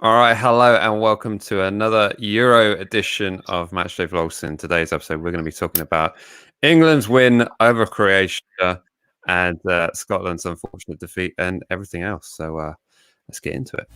All right, hello and welcome to another Euro edition of Matchday Vlogs. In today's episode, we're going to be talking about England's win over Croatia and Scotland's unfortunate defeat and everything else. So let's get into it.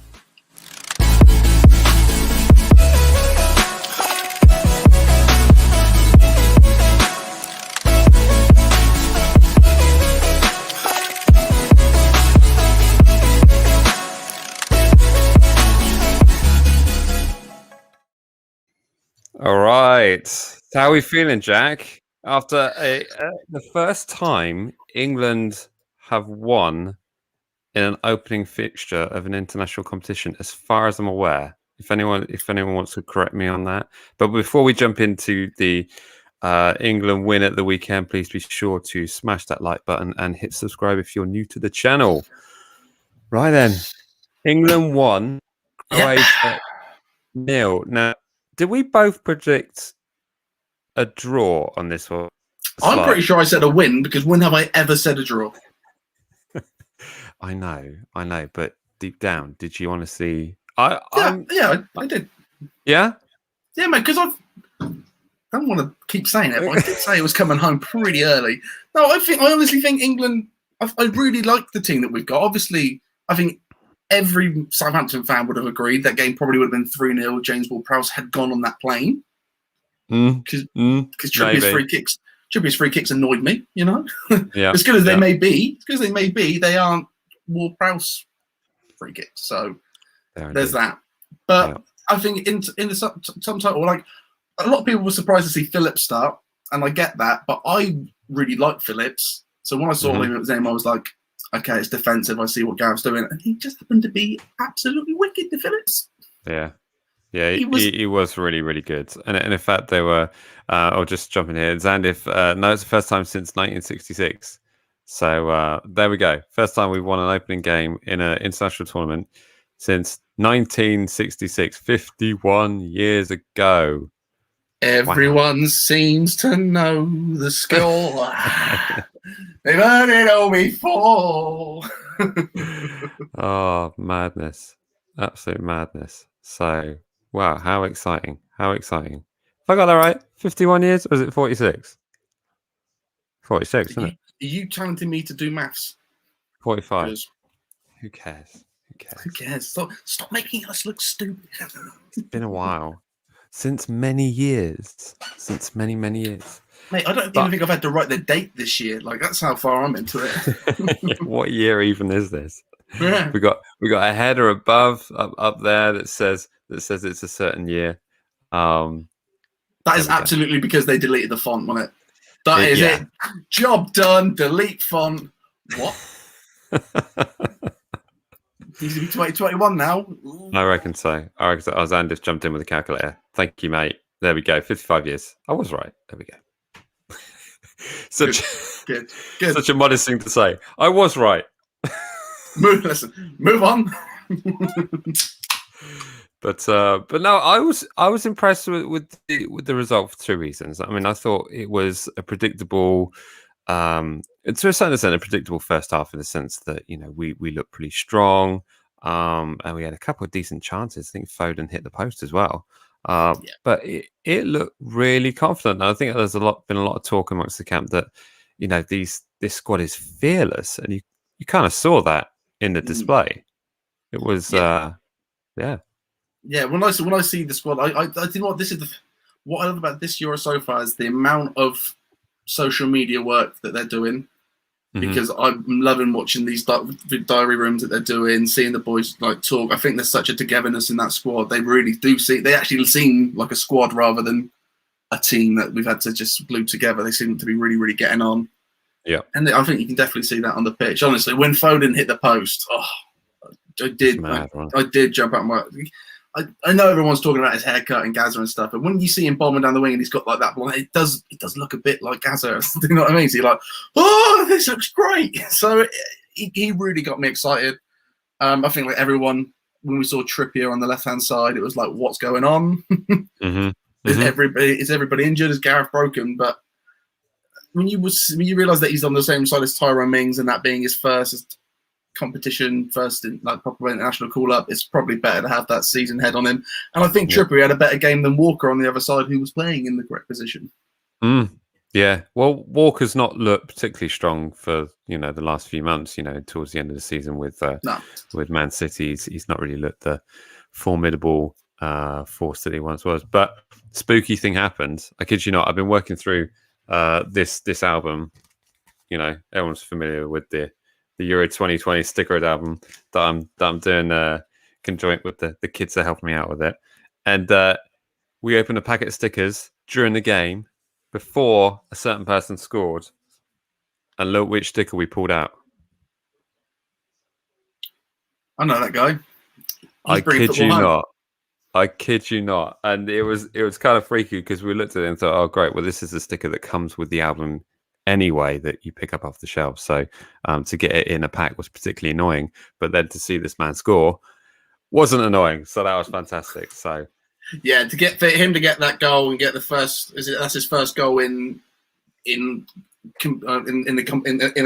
All right. How are we feeling, Jack? After the first time England have won in an opening fixture of an international competition, as far as I'm aware. If anyone wants to correct me on that. But before we jump into the England win at the weekend, please be sure to smash that like button and hit subscribe if you're new to the channel. Right then, England won, Croatia nil. Now, did we both predict a draw on this one? I'm pretty sure I said a win, because when have I ever said a draw? I know, but deep down, did you honestly? I did. Yeah, yeah, mate. Because I don't want to keep saying it, but I did say it was coming home pretty early. No, I honestly think England. I really like the team that we've got. Obviously, I think every Southampton fan would have agreed that game probably would have been 3-0. James Ward-Prowse had gone on that plane because Trippier's free kicks annoyed me. You know, as good as they may be, they aren't Ward-Prowse free kicks. So there's that. But I think in the subtitle, like a lot of people were surprised to see Phillips start, and I get that. But I really like Phillips, so when I saw his name, I was like, okay, it's defensive. I see what Gareth's doing, and he just happened to be absolutely wicked to Phillips. Yeah, he was really, really good. And in fact, they were. I'll just jump in here. Zandif, no, it's the first time since 1966. So there we go. First time we've won an opening game in an international tournament since 1966, 51 years ago. Everyone seems to know the score. They've heard it all before. Oh, madness. Absolute madness. So, wow, how exciting. How exciting. If I got that right, 51 years, or is it 46? 46, isn't it? Are you challenging me to do maths? 45. Because who cares? Who cares? Stop making us look stupid. It's been a while. Since many years. Since many, many years. Mate, I don't even think I've had to write the date this year. Like, that's how far I'm into it. What year even is this? Yeah. We got a header above up there that says it's a certain year. That is absolutely because they deleted the font, wasn't it? That is it. Job done. Delete font. What? Needs to be 2021 now. I reckon so. Zandis jumped in with a calculator. Thank you, mate. There we go. 55 years. I was right. There we go. Good. Such a modest thing to say. I was right. Move on. But no, I was impressed with the result for two reasons. I mean, I thought it was a predictable, to a certain extent, a predictable first half in the sense that we looked pretty strong, and we had a couple of decent chances. I think Foden hit the post as well, but it looked really confident. And I think there's been a lot of talk amongst the camp that this squad is fearless, and you kind of saw that in the display. It was Yeah, when I see the squad, I think what I love about this Euro so far is the amount of social media work that they're doing. Because I'm loving watching these diary rooms that they're doing, seeing the boys like talk. I think there's such a togetherness in that squad. They really do they actually seem like a squad rather than a team that we've had to just glue together. They seem to be really, really getting on. Yeah, and I think you can definitely see that on the pitch. Honestly, when Foden hit the post, I did jump out my. I know everyone's talking about his haircut and Gaza and stuff, but when you see him bombing down the wing and he's got like that blonde, it does look a bit like Gaza. You know what I mean? So you're like, oh, this looks great. So he really got me excited. I think like everyone, when we saw Trippier on the left hand side, it was like, what's going on? Is everybody injured? Is Gareth broken? But when you realise that he's on the same side as Tyrone Mings and that being his first, competition first in like proper international call up, it's probably better to have that season head on him. And I think Trippier had a better game than Walker on the other side, who was playing in the correct position. Yeah, well, Walker's not looked particularly strong for the last few months. Towards the end of the season with Man City, he's not really looked the formidable force that he once was. But spooky thing happened. I kid you not. I've been working through this album. Everyone's familiar with the Euro 2020 stickered album that I'm doing conjoint with the kids that helped me out with it, and we opened a packet of stickers during the game before a certain person scored, and look which sticker we pulled out. I know that guy. I kid you not. And it was kind of freaky because we looked at it and thought, oh great, well this is the sticker that comes with the album anyway that you pick up off the shelf. So to get it in a pack was particularly annoying, but then to see this man score wasn't annoying. So that was fantastic. So yeah, for him to get that goal and get the first, that's his first goal in a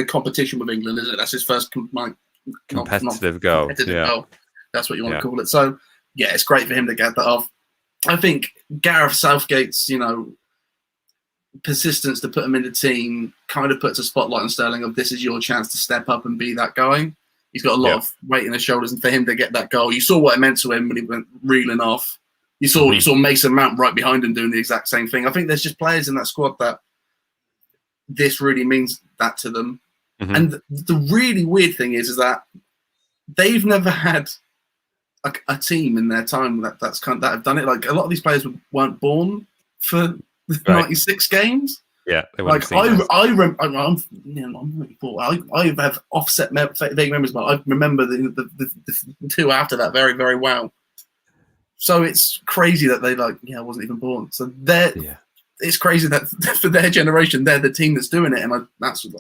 competition with England, isn't it? That's his first competitive goal. Goal. That's what you want to call it. So yeah, it's great for him to get that off. I think Gareth Southgate's persistence to put him in the team kind of puts a spotlight on Sterling of this is your chance to step up and be that guy. He's got a lot of weight in his shoulders, and for him to get that goal, you saw what it meant to him when he went reeling off. You saw Mason Mount right behind him doing the exact same thing. I think there's just players in that squad that this really means that to them. And the really weird thing is that they've never had a team in their time that have done it. Like a lot of these players weren't born for 96 games. Yeah, like I'm 94. I have offset vague memories, but I remember the two after that very, very well. So it's crazy that they I wasn't even born. So it's crazy that for their generation they're the team that's doing it, and I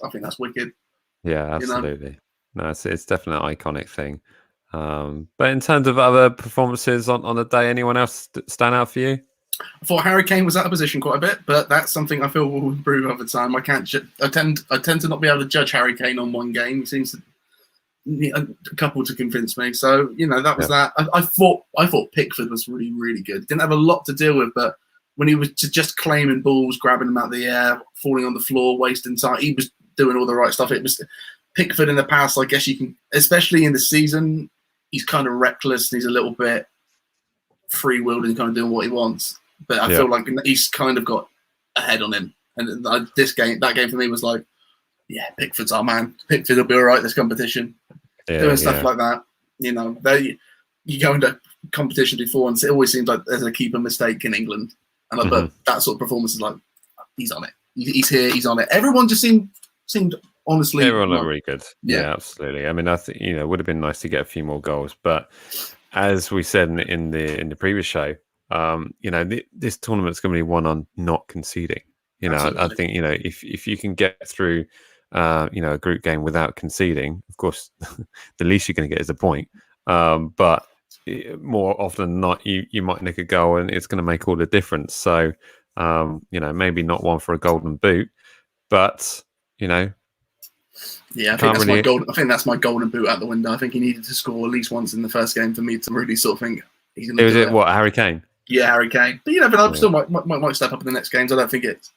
think that's wicked. Yeah, absolutely. No, it's definitely an iconic thing. But in terms of other performances on the day, anyone else stand out for you? I thought Harry Kane was out of position quite a bit, but that's something I feel will improve over time. I tend to not be able to judge Harry Kane on one game. He seems to need a couple to convince me. So that was that. I thought Pickford was really, really good. Didn't have a lot to deal with, but when he was just claiming balls, grabbing them out of the air, falling on the floor, wasting time, he was doing all the right stuff. It was Pickford in the past. I guess you can, especially in the season, he's kind of reckless and he's a little bit free-willed and kind of doing what he wants. But I feel like he's kind of got a head on him. And that game for me was like, yeah, Pickford's our man. Pickford will be all right this competition. Doing stuff like that. You go into competition before and it always seems like there's a keeper mistake in England. And but that sort of performance is like, he's on it. He's here, he's on it. Everyone just seemed honestly. Everyone looked really good. Yeah, absolutely. I mean, I think it would have been nice to get a few more goals, but as we said in the previous show, this tournament's going to be won on not conceding. I think if you can get through a group game without conceding, of course, the least you're going to get is a point. But more often than not, you might nick a goal, and it's going to make all the difference. So, maybe not one for a golden boot, but yeah, I think that's my golden boot out the window. I think he needed to score at least once in the first game for me to really sort of think he's going to do it. What, Harry Kane? Yeah, Harry Kane. But but I still might step up in the next games. I don't think it's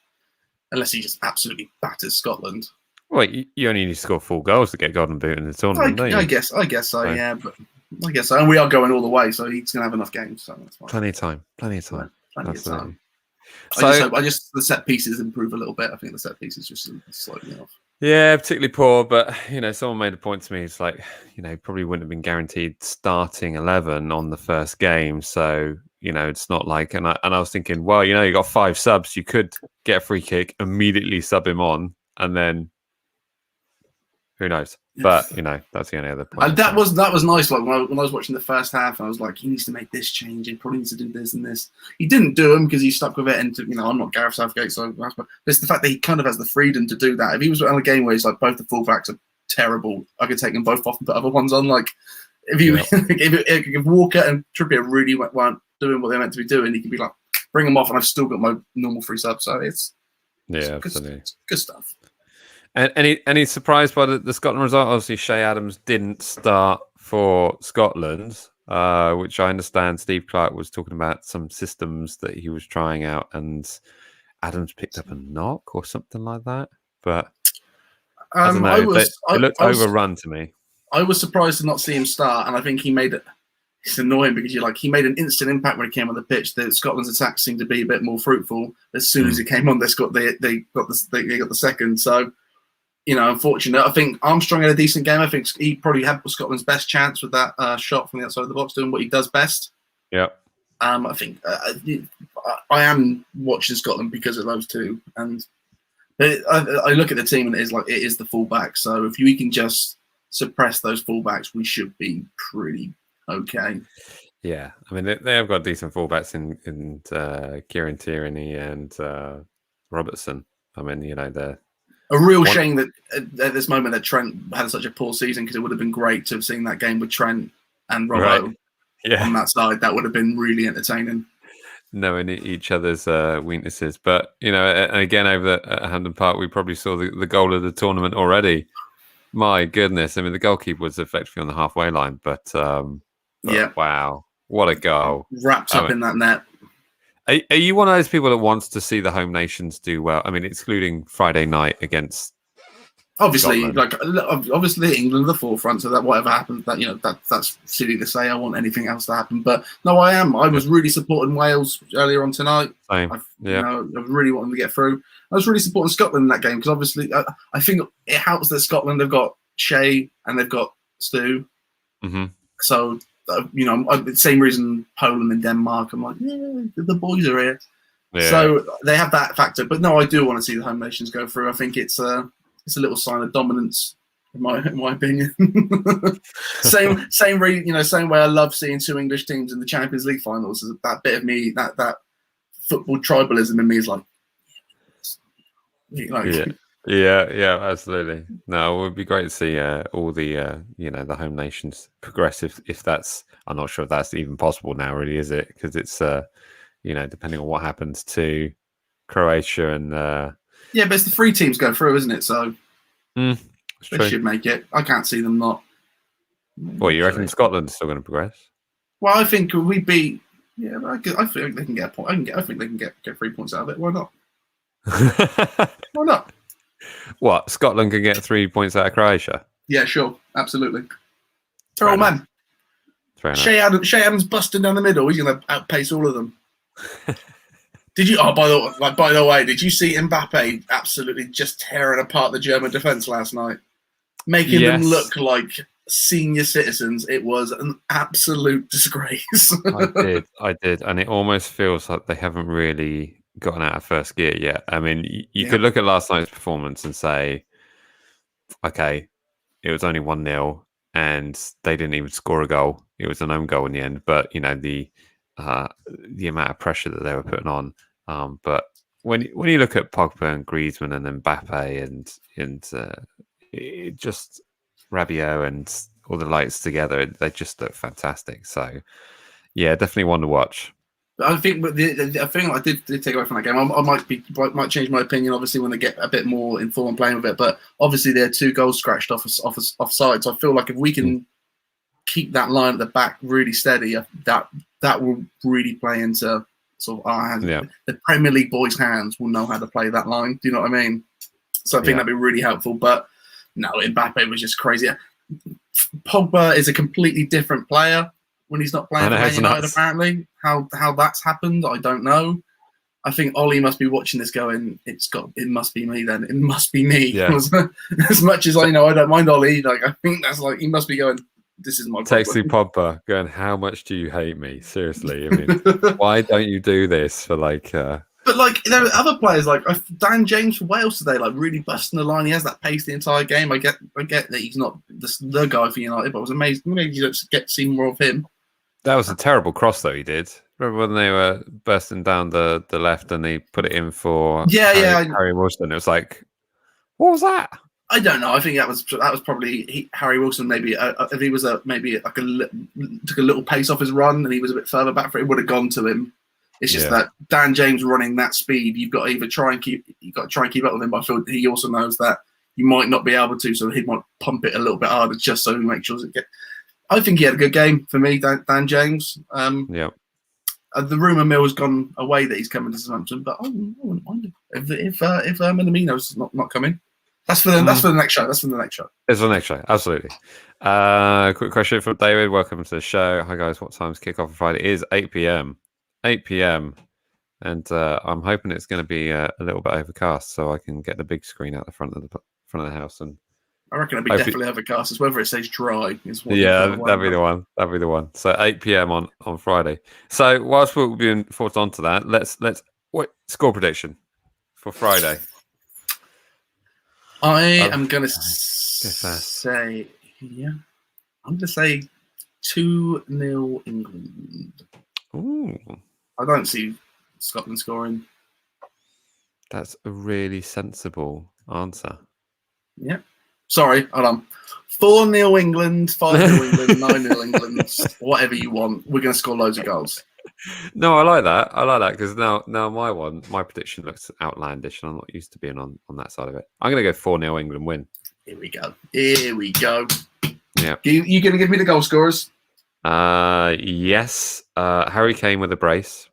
unless he just absolutely batters Scotland. Well, you only need to score 4 goals to get golden boot in the tournament, don't you? I guess so. Yeah, but I guess so. And we are going all the way, so he's going to have enough games. So that's fine. Plenty of time. Plenty of time. I just the set pieces improve a little bit. I think the set pieces just slightly off. Yeah, particularly poor, but someone made a point to me. It's like probably wouldn't have been guaranteed starting 11 on the first game, so it's not like. And I was thinking, well, you got 5 subs, you could get a free kick, immediately sub him on, and then who knows? But that's the only other point. And that was nice. Like when I was watching the first half, I was like, he needs to make this change. He probably needs to do this and this. He didn't do them because he stuck with it. And I'm not Gareth Southgate, so it's the fact that he kind of has the freedom to do that. If he was on a game where he's like both the fullbacks are terrible, I could take them both off and put other ones on. Like if Walker and Trippier really weren't doing what they're meant to be doing, he could be like, bring them off, and I've still got my normal 3 subs. So it's absolutely good stuff. And any surprised by the Scotland result? Obviously, Shea Adams didn't start for Scotland, which I understand Steve Clarke was talking about some systems that he was trying out, and Adams picked up a knock or something like that. But I don't know. It looked overrun to me. I was surprised to not see him start, and I think he made it. It's annoying because he made an instant impact when he came on the pitch. Scotland's attacks seemed to be a bit more fruitful as soon as he came on. They got the second. So, unfortunate. I think Armstrong had a decent game. I think he probably had Scotland's best chance with that shot from the outside of the box, doing what he does best. Yeah. I think I am watching Scotland because of those two, and I look at the team and it is the fullback. So if we can just suppress those fullbacks, we should be pretty okay. Yeah, I mean they have got decent fullbacks in Kieran Tierney and Robertson. I mean, they're a real shame that at this moment that Trent had such a poor season, because it would have been great to have seen that game with Trent and Robbo on that side. That would have been really entertaining. Knowing each other's weaknesses, but and again over at Hampden Park, we probably saw the goal of the tournament already. My goodness, I mean the goalkeeper was effectively on the halfway line, but wow, what a goal! Wrapped up in that net. Are you one of those people that wants to see the home nations do well? I mean, excluding Friday night against obviously Scotland. Obviously England at the forefront, so that whatever happens, that's silly to say. I want anything else to happen, but no, I was really supporting Wales earlier on tonight. Same. I really wanted to get through. I was really supporting Scotland in that game because obviously I think it helps that Scotland have got Shea and they've got Stu. Mm-hmm. So same reason Poland and Denmark. I'm like, the boys are here. Yeah. So they have that factor. But no, I do want to see the home nations go through. I think it's a little sign of dominance, in my opinion. same way I love seeing two English teams in the Champions League finals. That bit of me, that football tribalism in me is like, yeah, absolutely. No, it would be great to see all the the home nations progress. If that's, I'm not sure if that's even possible now, really, is it? Because it's depending on what happens to Croatia and but it's the three teams go through, isn't it? So they true. Should make it. I can't see them not. Well, you reckon Scotland's still going to progress? Well, I think we beat. Yeah, I think they can get a point. I think they can get 3 points out of it. Why not? Why not? What, Scotland can get 3 points out of Croatia? Yeah, sure, absolutely. They're all man. Shea Adams busting down the middle. He's going to outpace all of them. Did you? Oh, by the way, did you see Mbappe absolutely just tearing apart the German defense last night, making them look like senior citizens? It was an absolute disgrace. I did, and it almost feels like they haven't really gotten out of first gear yet. I mean, you could look at last night's performance and say, okay, it was only 1-0 and they didn't even score a goal. It was an own goal in the end, but the amount of pressure that they were putting on. But when you look at Pogba and Griezmann and Mbappe and it just Rabiot and all the lights together, they just look fantastic. So yeah, definitely one to watch. I think the thing I did take away from that game, I might change my opinion, obviously, when they get a bit more informed playing with it. But obviously, there are 2 goals scratched offside. So I feel like if we can keep that line at the back really steady, that will really play into sort of our hands. Yeah. The Premier League boys' hands will know how to play that line. Do you know what I mean? So I think that'd be really helpful. But no, Mbappe was just crazy. Pogba is a completely different player when he's not playing for Man United, apparently. How that's happened, I don't know. I think Ollie must be watching this going, it must be me then. It must be me. Yeah. As much as I don't mind Ollie, I think that's he must be going, this is my problem. Texting Pogba going, how much do you hate me? Seriously. I mean, why don't you do this for But there are other players Dan James for Wales today, really busting the line. He has that pace the entire game. I get that he's not the guy for United, but I was amazed. Maybe you don't get to see more of him. That was a terrible cross, though, he did. Remember when they were bursting down the left and he put it in for Harry Wilson? It was like, what was that? I don't know. I think that was probably Harry Wilson. Maybe if he was took a little pace off his run and he was a bit further back, it would have gone to him. It's just that Dan James running that speed, you've got to try and keep up with him. But I feel he also knows that you might not be able to, so he might pump it a little bit harder just so he makes sure it gets. I think he had a good game for me, Dan James. Yeah. The rumour mill has gone away that he's coming to Southampton, but I wouldn't mind him if Minamino's not coming. That's for the next show. That's for the next show. It's the next show, absolutely. Quick question from David. Welcome to the show. Hi guys, what time's kickoff on Friday? It is 8 p.m. 8 p.m. And I'm hoping it's going to be a little bit overcast, so I can get the big screen out the front of the house. And I reckon it'll be definitely overcast. It's whether it stays dry. That'd be the one. That'd be the one. So 8 p.m. on Friday. So whilst we'll be forced onto that, let's what score prediction for Friday? I am going to say, I'm going to say 2-0 England. Ooh. I don't see Scotland scoring. That's a really sensible answer. Yeah. Sorry, hold on. 4-0 England, 5-0 England, 9-0 England, whatever you want. We're going to score loads of goals. No, I like that. I like that because now my prediction looks outlandish, and I'm not used to being on that side of it. I'm going to go 4-0 England win. Here we go. Yeah. You going to give me the goal scorers? Yes. Harry Kane with a brace.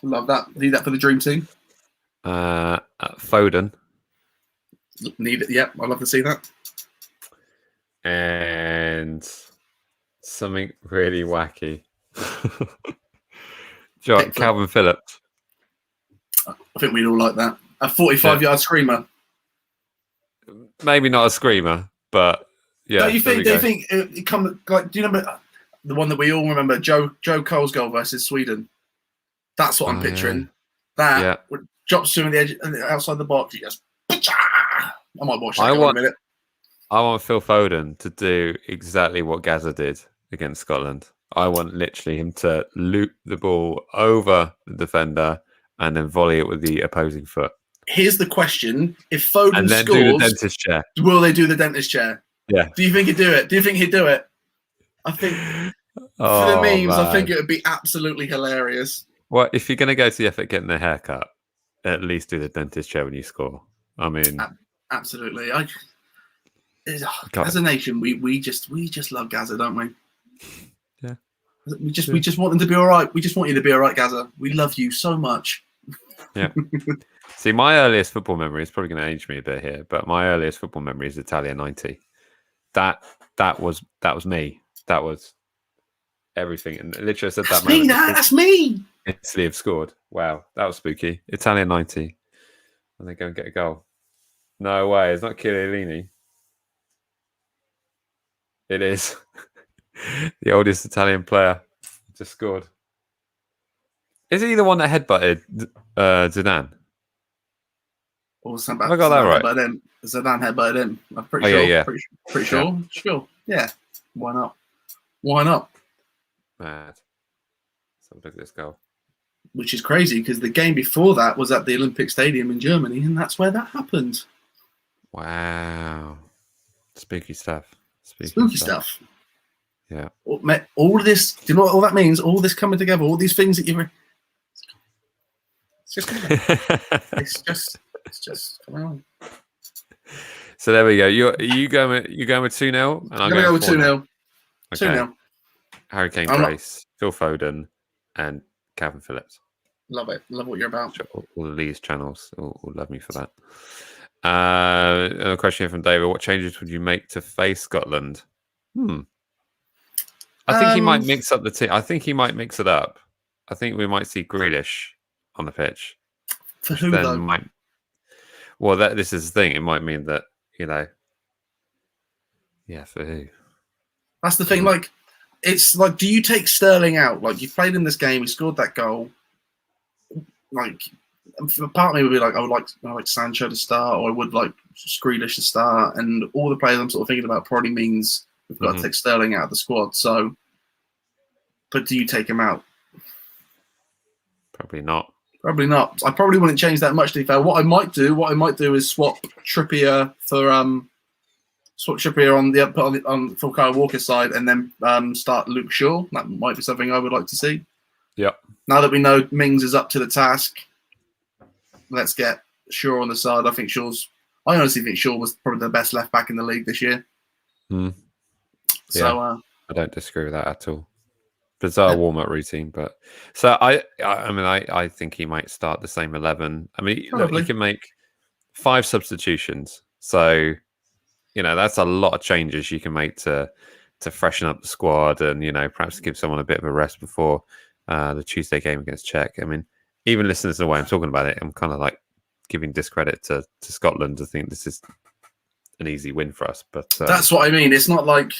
Love that. Need that for the dream team. Foden. Need it. Yep, I'd love to see that. And something really wacky. Calvin Phillips. I think we'd all like that. A 45-yard screamer. Maybe not a screamer, but yeah. Do you think it come like? Do you remember the one that we all remember? Joe Cole's goal versus Sweden. That's what I'm picturing. Yeah. That would drops to him the edge outside the box. He goes. I might watch that in a minute. I want Phil Foden to do exactly what Gaza did against Scotland. I want literally him to loop the ball over the defender and then volley it with the opposing foot. Here's the question: if Foden and then scores, do the dentist chair. Will they do the dentist chair? Yeah. Do you think he'd do it? Do you think he'd do it? I think for the memes, I think it would be absolutely hilarious. Well, if you're going to go to the effort getting a haircut, at least do the dentist chair when you score. I mean, absolutely. As a nation, we just love Gaza, don't we? Yeah. We just want them to be all right. We just want you to be all right, Gaza. We love you so much. Yeah. See, my earliest football memory is probably going to age me a bit here, but my earliest football memory is Italia '90. That was me. That was everything. And literally, I said that's me. That's me. Italy have scored. Wow, that was spooky. Italia '90, and they go and get a goal. No way! It's not Chiellini. It is the oldest Italian player just scored. Is he the one that headbutted Zidane? Have I got that right? Zidane headbutted him. I'm pretty sure. Yeah. Pretty sure. Yeah. Sure. Yeah. Why not? Why not? Mad. So look at this goal. Which is crazy because the game before that was at the Olympic Stadium in Germany, and that's where that happened. Wow. Spooky stuff. Spooky stuff. Yeah. All of this, do you know what all that means? All this coming together, all these things that you're... It's just come on. So there we go. You going with 2-0? And I'm going to go with 2-0. Okay. 2-0. Harry Kane, Brace, Phil Foden, and Calvin Phillips. Love it. Love what you're about. All of these channels will love me for that. A question here from David. What changes would you make to face Scotland? I think he might mix up the team. I think he might mix it up. I think we might see Grealish on the pitch. For who, though? Well, this is the thing. It might mean that, yeah, for who? That's the thing. Like, it's like, do you take Sterling out? Like, you played in this game, he scored that goal. Like, part of me would be like, I would like Sancho to start, or I would like Grealish to start, and all the players I'm sort of thinking about probably means we've got to take Sterling out of the squad. So, but do you take him out? Probably not. Probably not. I probably wouldn't change that much, to be fair. What I might do is swap Trippier for on for Kyle Walker's side, and then start Luke Shaw. That might be something I would like to see. Yep. Now that we know Mings is up to the task, let's get Shaw on the side. I I honestly think Shaw was probably the best left back in the league this year. Mm. So Yeah, I don't disagree with that at all. Bizarre warm-up routine, but so I think he might start the same 11. I mean, look, he probably. can make 5 substitutions, so that's a lot of changes you can make to freshen up the squad, and perhaps give someone a bit of a rest before the Tuesday game against Czech. I mean, even listening to the way I'm talking about it, I'm kind of like giving discredit to Scotland to think this is an easy win for us. But that's what I mean. It's not like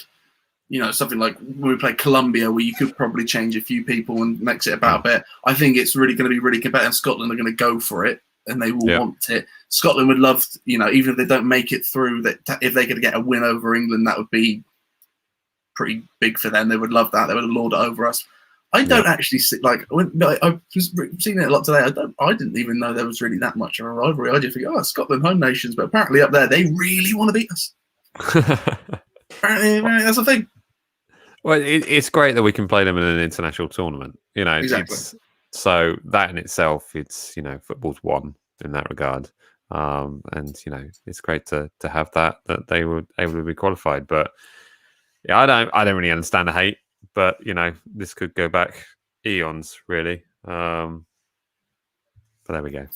something like when we played Colombia, where you could probably change a few people and mix it about a bit. I think it's really going to be really competitive. Scotland are going to go for it, and they will want it. Scotland would love, even if they don't make it through, that if they could get a win over England, that would be pretty big for them. They would love that. They would lord it over us. I don't actually see, like, I've seen it a lot today. I didn't even know there was really that much of a rivalry. I just think, Scotland, home nations, but apparently up there they really want to beat us. apparently that's the thing. Well, it's great that we can play them in an international tournament. Exactly. So that in itself, it's football's one in that regard, and it's great to have that they were able to be qualified. But yeah, I don't really understand the hate, but this could go back eons, really. But there we go.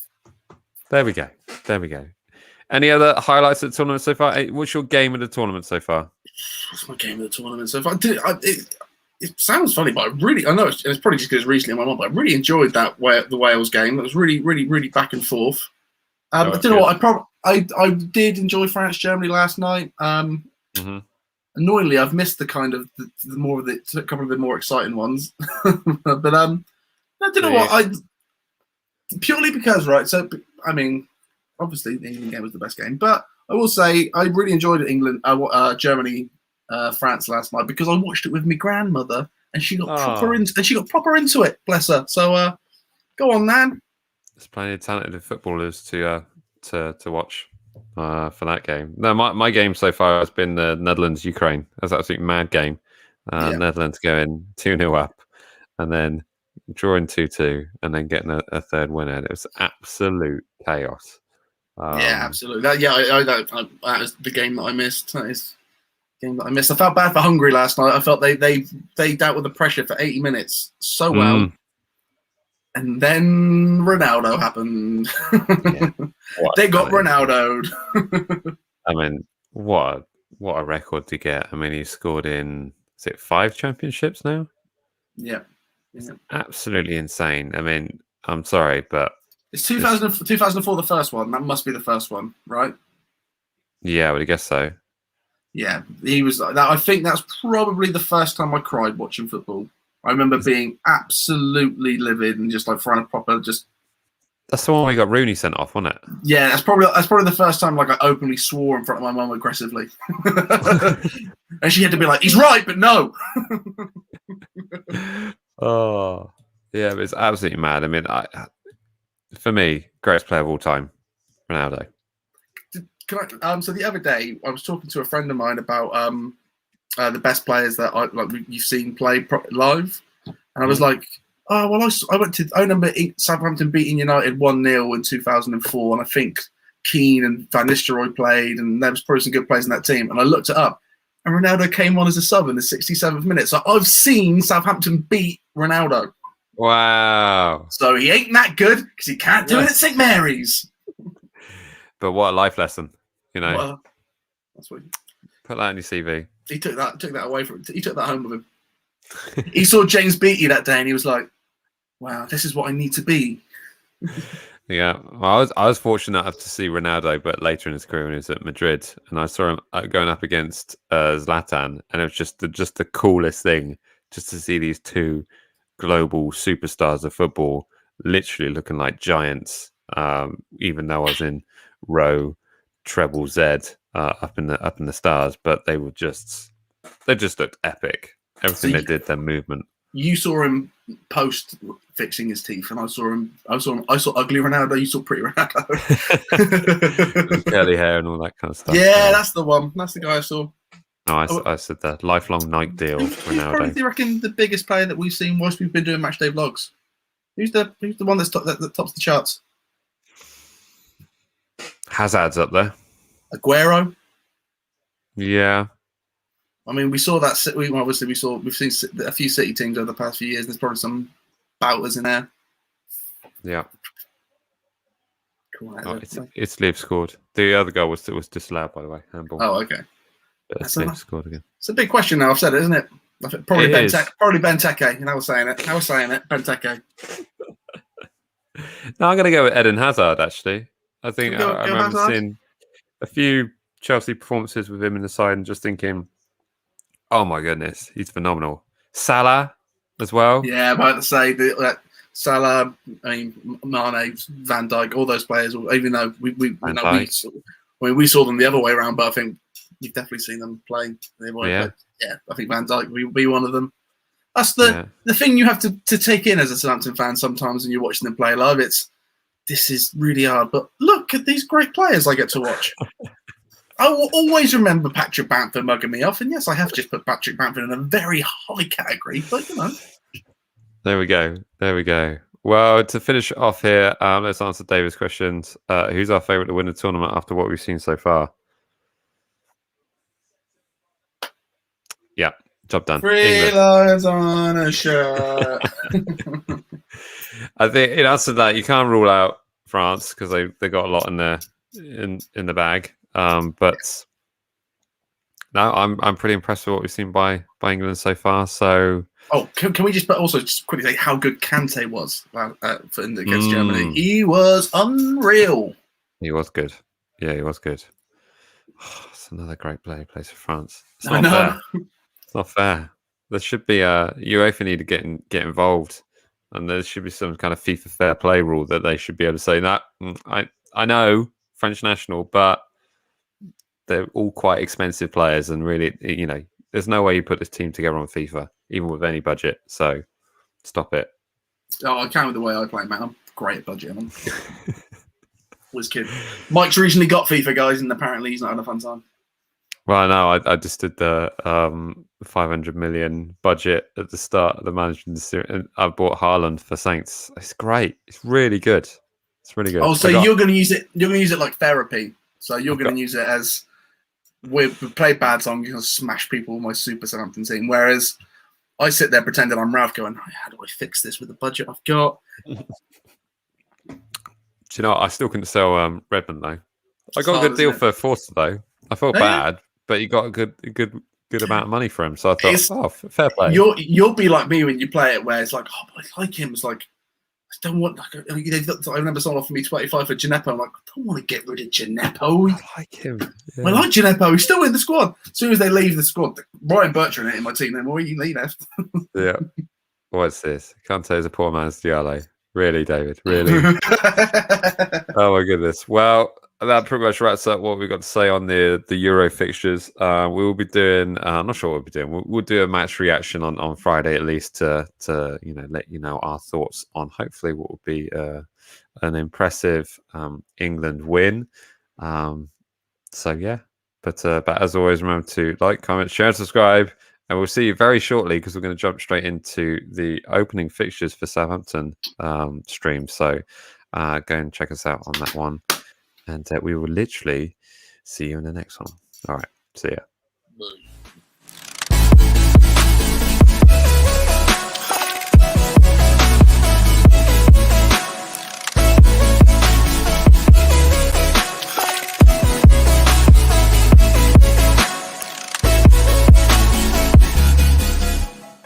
Any other highlights of the tournament so far? What's your game of the tournament so far? What's my game of the tournament so far? It sounds funny, but I know it's probably just because it's recently in my mind, but I really enjoyed the Wales game. It was really, really, really back and forth. I don't know what I did enjoy France Germany last night. Annoyingly, I've missed the kind of a couple of the more exciting ones. But I don't know what purely because So I mean, obviously the England game was the best game, but I will say I really enjoyed Germany. France last night because I watched it with my grandmother and she got proper into it, bless her. So go on, man. There's plenty of talented footballers to watch for that game. No, my game so far has been the Netherlands-Ukraine. That's an absolutely mad game. Netherlands going 2-0 up and then drawing 2-2 and then getting a third winner. It was absolute chaos. Absolutely. That was the game that I missed. That is game that I missed. I felt bad for Hungary last night. I felt they dealt with the pressure for 80 minutes so well. And then Ronaldo happened. They got Ronaldo'd. I mean, what a record to get. I mean, he scored in 5 championships now? Yeah. It's absolutely insane. I mean, I'm sorry, but it's 2004 the first one. That must be the first one, right? Yeah, I would guess so. Yeah, he was like that. I think that's probably the first time I cried watching football. I remember being absolutely livid and just like trying to proper just. That's the one we got Rooney sent off, wasn't it? Yeah, that's probably the first time like I openly swore in front of my mum aggressively, and she had to be like, "He's right, but no." Oh, yeah, but it's absolutely mad. I mean, for me, greatest player of all time, Ronaldo. So the other day, I was talking to a friend of mine about the best players that you've seen play live, and I was like, "Oh well, I remember Southampton beating United 1-0 in 2004, and I think Keane and Van Nistelrooy played, and there was probably some good players in that team." And I looked it up, and Ronaldo came on as a sub in the 67th minute. So I've seen Southampton beat Ronaldo. Wow! So he ain't that good because he can't do it at St Mary's. But what a life lesson, Well, that's what put that in your CV. He took that away from. He took that home with him. He saw James Beattie that day, and he was like, "Wow, this is what I need to be." Yeah, well, I was fortunate enough to see Ronaldo, but later in his career when he was at Madrid, and I saw him going up against Zlatan, and it was just the coolest thing, just to see these two global superstars of football literally looking like giants. Even though I was in row treble Z up in the stars, but they just looked epic. Everything they did, their movement. You saw him post fixing his teeth, and I saw ugly Ronaldo. You saw pretty Ronaldo, curly hair and all that kind of stuff. Yeah, that's the one. That's the guy I saw. No, I said that lifelong Nike deal. Ronaldo. Probably, do you reckon, the biggest player that we've seen whilst we've been doing matchday vlogs? Who's the one that tops the charts? Hazard's up there. Aguero. Yeah. I mean, we saw that. We've seen a few City teams over the past few years. There's probably some bouters in there. Yeah. Cool, Italy have scored. The other goal was disallowed, by the way. Handball. Oh, okay. Italy have scored again. It's a big question now. I've said it, isn't it? Probably Benteke. Now we're saying it. Benteke. No, I'm going to go with Eden Hazard, actually. I think I remember Hazard? seeing a few Chelsea performances with him in the side and just thinking, oh my goodness, he's phenomenal. Salah as well. Yeah, I'm about to say Salah, Mane, Van Dijk, all those players. Even though we saw them the other way around, but I think you've definitely seen them play. I think Van Dijk will be one of them. That's the thing you have to take in as a Southampton fan sometimes when you're watching them play live. This is really hard, but look at these great players I get to watch. I will always remember Patrick Bamford mugging me off, and yes, I have just put Patrick Bamford in a very high category, but you know. There we go. Well, to finish off here, let's answer David's questions. Who's our favourite to win the tournament after what we've seen so far? Yeah, job done. 3 lines on a shirt. I think in answer to that, you can't rule out France because they got a lot in there in the bag. But no, I'm pretty impressed with what we've seen by England so far. So, can we just quickly say how good Kante was against Germany? He was unreal. He was good. Yeah, he was good. Oh, it's another great player he plays for France. It's I not know. fair. It's not fair. There should be UEFA need to get involved, and there should be some kind of FIFA fair play rule that they should be able to say that. I know French national, but they're all quite expensive players, and really, there's no way you put this team together on FIFA, even with any budget. So, stop it. Oh, I can't with the way I play, man. I'm great at budget. Was kid. Mike's recently got FIFA, guys, and apparently he's not had a fun time. Well, no, I just did the 500 million budget at the start of the management series, and I bought Haaland for Saints. It's great. It's really good. It's really good. Oh, so you're going to use it? You're going to use it like therapy. So you're going to use it as we play bad song. You're going to smash people with my Super Southampton team. Whereas I sit there pretending I'm Ralph, going, "How do I fix this with the budget I've got?" Do you know what? I still couldn't sell Redmond though. I got a good deal for Forster though. I felt bad, but you got a good amount of money for him. So I thought, fair play. You'll be like me when you play it, where it's like, I like him. It's like, I don't want. I remember someone offered me 25 for Gineppo. I'm like, I don't want to get rid of Gineppo. I like him. Yeah. I like Gineppo. He's still in the squad. As soon as they leave the squad, Ryan Bertrand ain't in my team anymore. He left. Yeah. What's this? Kante is a poor man's Diallo. Really, David? Really? Oh my goodness. Well, that pretty much wraps up what we've got to say on the Euro fixtures. We will be doing. I'm not sure what we'll be doing. We'll do a match reaction on Friday at least to let you know our thoughts on hopefully what will be an impressive England win. So yeah, but as always, remember to like, comment, share, and subscribe. And we'll see you very shortly because we're going to jump straight into the opening fixtures for Southampton stream. So go and check us out on that one. And we will literally see you in the next one. All right. See ya.